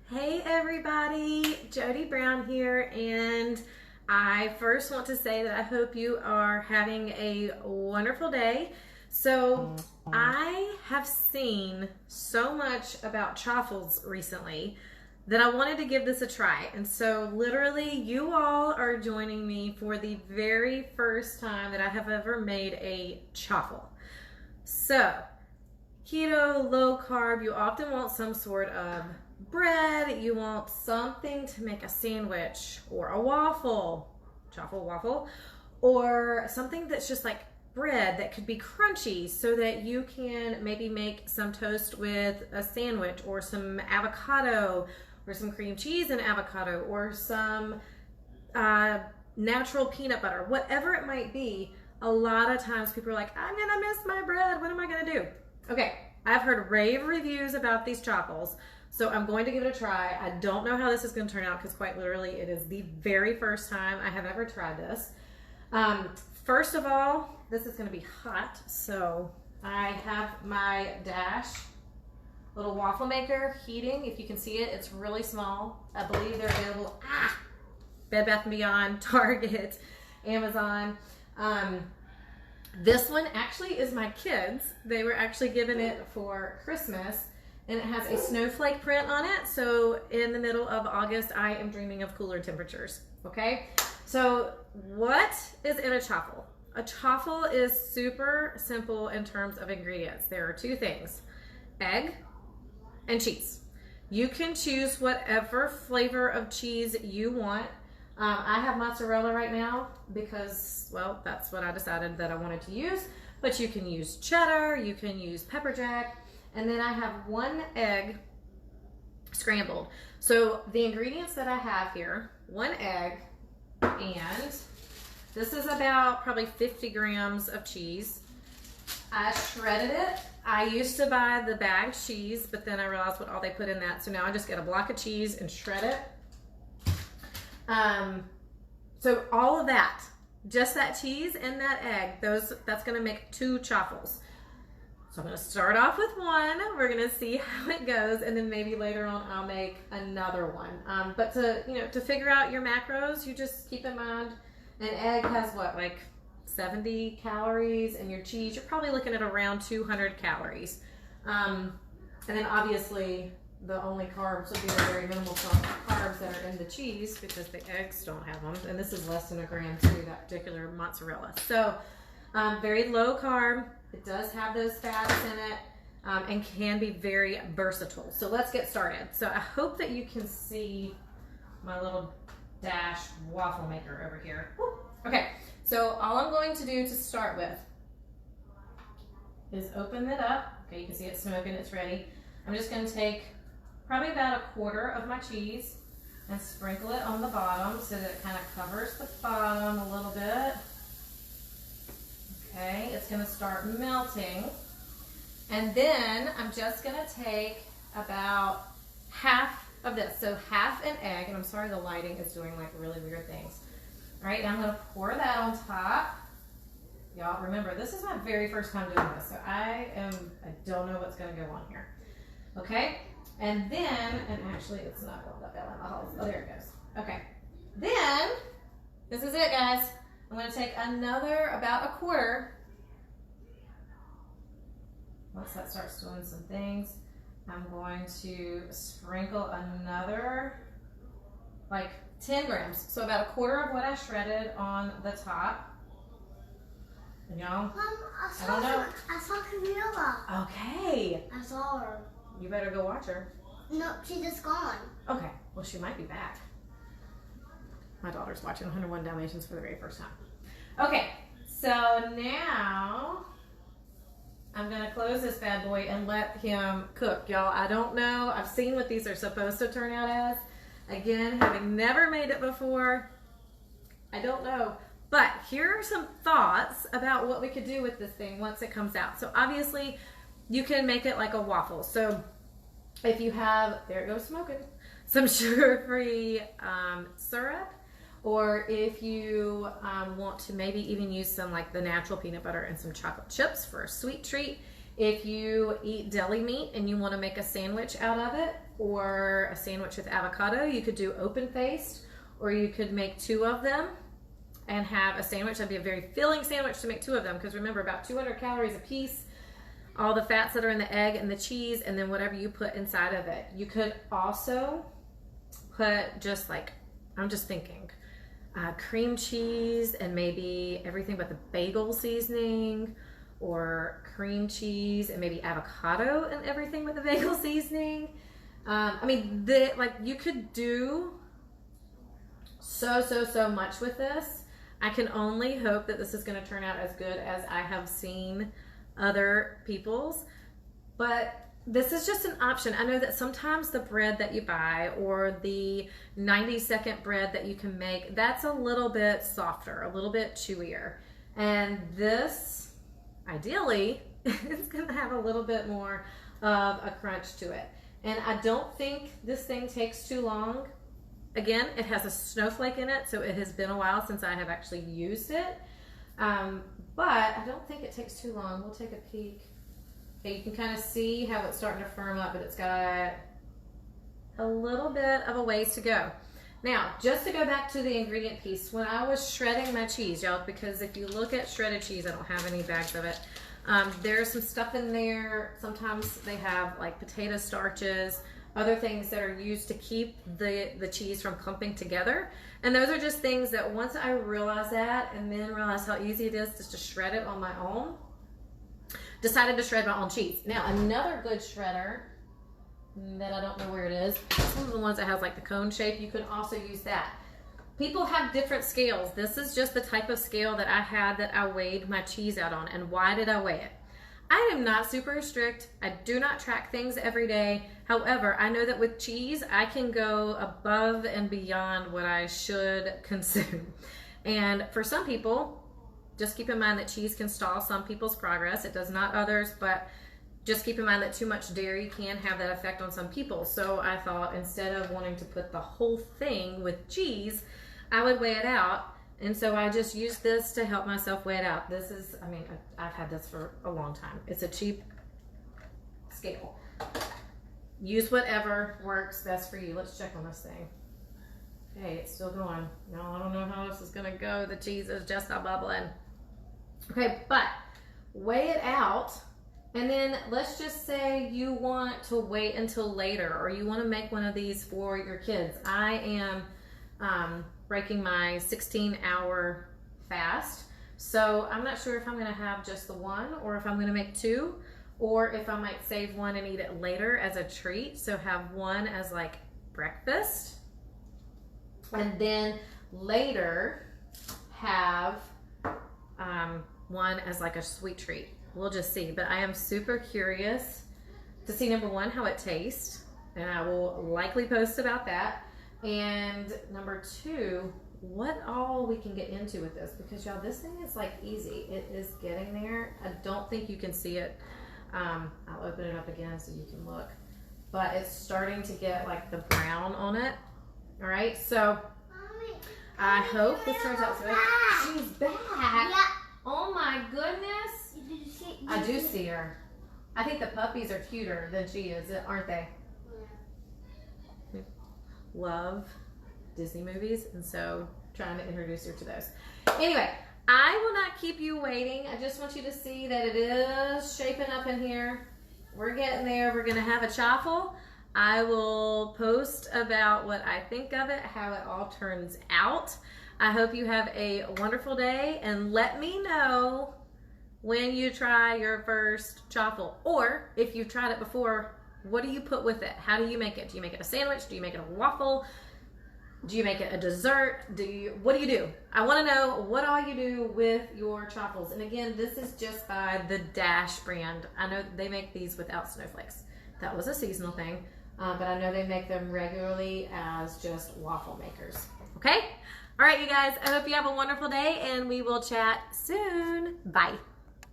Hey everybody, Jody Brown here, and I first want to say that I hope you are having a wonderful day. So I have seen so much about chaffles recently that I wanted to give this a try. And so literally you all are joining me for the very first time that I have ever made a chaffle. So keto, low carb, you often want some sort of bread, you want something to make a sandwich or a waffle, waffle, or something that's just like bread that could be crunchy so that you can maybe make some toast with a sandwich or some avocado or some cream cheese and avocado or some natural peanut butter, whatever it might be. A lot of times people are like, I'm gonna miss my bread, what am I gonna do? Okay, I've heard rave reviews about these chaffles, so I'm going to give it a try. I don't know how this is going to turn out because quite literally it is the very first time I have ever tried this. First of all, this is going to be hot, so I have my Dash little waffle maker heating. If you can see it, it's really small. I believe they're available Bed Bath & Beyond, Target, Amazon. This one actually is my kids'. They were actually given it for Christmas, and it has a snowflake print on it. So in the middle of August, I am dreaming of cooler temperatures, okay? So what is in a chaffle? A chaffle is super simple in terms of ingredients. There are two things, egg and cheese. You can choose whatever flavor of cheese you want. I have mozzarella right now because, well, that's what I decided that I wanted to use, but you can use cheddar, you can use pepper jack, and then I have one egg scrambled. So the ingredients that I have here, one egg, and this is about probably 50 grams of cheese. I shredded it. I used to buy the bagged cheese, but then I realized what all they put in that, so now I just get a block of cheese and shred it. So all of that, just that cheese and that egg, that's gonna make two chaffles. So I'm gonna start off with one, we're gonna see how it goes, and then maybe later on I'll make another one. But to figure out your macros, you just keep in mind an egg has what, like 70 calories, and your cheese, you're probably looking at around 200 calories. And then obviously the only carbs would be the very minimal carbs that are in the cheese because the eggs don't have them. And this is less than a gram too, that particular mozzarella. So very low carb. It does have those fats in it and can be very versatile. So let's get started. So I hope that you can see my little Dash waffle maker over here. Okay, so all I'm going to do to start with is open it up. Okay, you can see it's smoking, it's ready. I'm just going to take probably about a quarter of my cheese and sprinkle it on the bottom so that it kind of covers the bottom a little bit. Okay, it's going to start melting. And then I'm just going to take about half of this. So half an egg, and I'm sorry the lighting is doing like really weird things. All right, now I'm going to pour that on top. Y'all remember, this is my very first time doing this, so I don't know what's going to go on here. Okay, and then, and actually it's not going up down the hole. Oh, there it goes. Okay, then, this is it, guys. I'm going to take another, about a quarter. Once that starts doing some things, I'm going to sprinkle another, like 10 grams. So about a quarter of what I shredded on the top. And y'all, I don't know. I saw Camila. Okay. I saw her. You better go watch her. No, she's just gone. Okay, well she might be back. My daughter's watching 101 Dalmatians for the very first time. Okay, so now I'm gonna close this bad boy and let him cook. Y'all, I don't know. I've seen what these are supposed to turn out as. Again, having never made it before, I don't know. But here are some thoughts about what we could do with this thing once it comes out. So obviously, you can make it like a waffle. So if you have, there it goes smoking, some sugar-free syrup, or if you want to maybe even use some like the natural peanut butter and some chocolate chips for a sweet treat. If you eat deli meat and you want to make a sandwich out of it, or a sandwich with avocado. You could do open-faced, or you could make 2 of them and have a sandwich. That'd be a very filling sandwich to make 2 of them, because remember, about 200 calories a piece, all the fats that are in the egg and the cheese, and then whatever you put inside of it. You could also put just like, I'm just thinking, cream cheese and maybe everything but the bagel seasoning, or cream cheese and maybe avocado and everything with the bagel seasoning. I mean, you could do so much with this. I can only hope that this is going to turn out as good as I have seen other people's, but this is just an option. I know that sometimes the bread that you buy, or the 90-second bread that you can make, that's a little bit softer, a little bit chewier. And this, ideally, is gonna have a little bit more of a crunch to it. And I don't think this thing takes too long. Again, it has a snowflake in it, so it has been a while since I have actually used it. But I don't think it takes too long. We'll take a peek. Okay, you can kind of see how it's starting to firm up, but it's got a little bit of a ways to go. Now, just to go back to the ingredient piece, when I was shredding my cheese, y'all, because if you look at shredded cheese, I don't have any bags of it. There's some stuff in there. Sometimes they have like potato starches, other things that are used to keep the cheese from clumping together. And those are just things that once I realized that, and then realized how easy it is just to shred it on my own, decided to shred my own cheese. Now, another good shredder that I don't know where it is, some of the ones that has like the cone shape, you could also use that. People have different scales. This is just the type of scale that I had that I weighed my cheese out on. And why did I weigh it? I am not super strict. I do not track things every day. However, I know that with cheese, I can go above and beyond what I should consume. And for some people, just keep in mind that cheese can stall some people's progress. It does not others, but just keep in mind that too much dairy can have that effect on some people. So I thought, instead of wanting to put the whole thing with cheese, I would weigh it out. And so I just used this to help myself weigh it out. This is, I mean, I've had this for a long time. It's a cheap scale. Use whatever works best for you. Let's check on this thing. Okay, it's still going. No, I don't know how this is gonna go. The cheese is just a bubbling. Okay, but weigh it out. And then let's just say you want to wait until later, or you want to make one of these for your kids. I am breaking my 16-hour fast, so I'm not sure if I'm going to have just the one, or if I'm going to make 2, or if I might save one and eat it later as a treat. So have one as like breakfast, and then later have one as like a sweet treat. We'll just see. But I am super curious to see, number one, how it tastes, and I will likely post about that. And number 2, what all we can get into with this, because y'all, this thing is like easy. It is getting there. I don't think you can see it. I'll open it up again so you can look, but it's starting to get like the brown on it. All right, so I hope this turns out good. She's back. Yeah. Oh my goodness. I do see her. I think the puppies are cuter than she is, aren't they? Yeah. Love Disney movies, and so trying to introduce her to those. Anyway, I will not keep you waiting. I just want you to see that it is shaping up in here. We're getting there. We're gonna have a chaffle. I will post about what I think of it, how it all turns out. I hope you have a wonderful day, and let me know when you try your first chaffle, or if you've tried it before, what do you put with it? How do you make it? Do you make it a sandwich? Do you make it a waffle? Do you make it a dessert? What do you do? I want to know what all you do with your chaffles. And again, this is just by the Dash brand. I know they make these without snowflakes. That was a seasonal thing, but I know they make them regularly as just waffle makers. Okay? All right, you guys, I hope you have a wonderful day, and we will chat soon. Bye.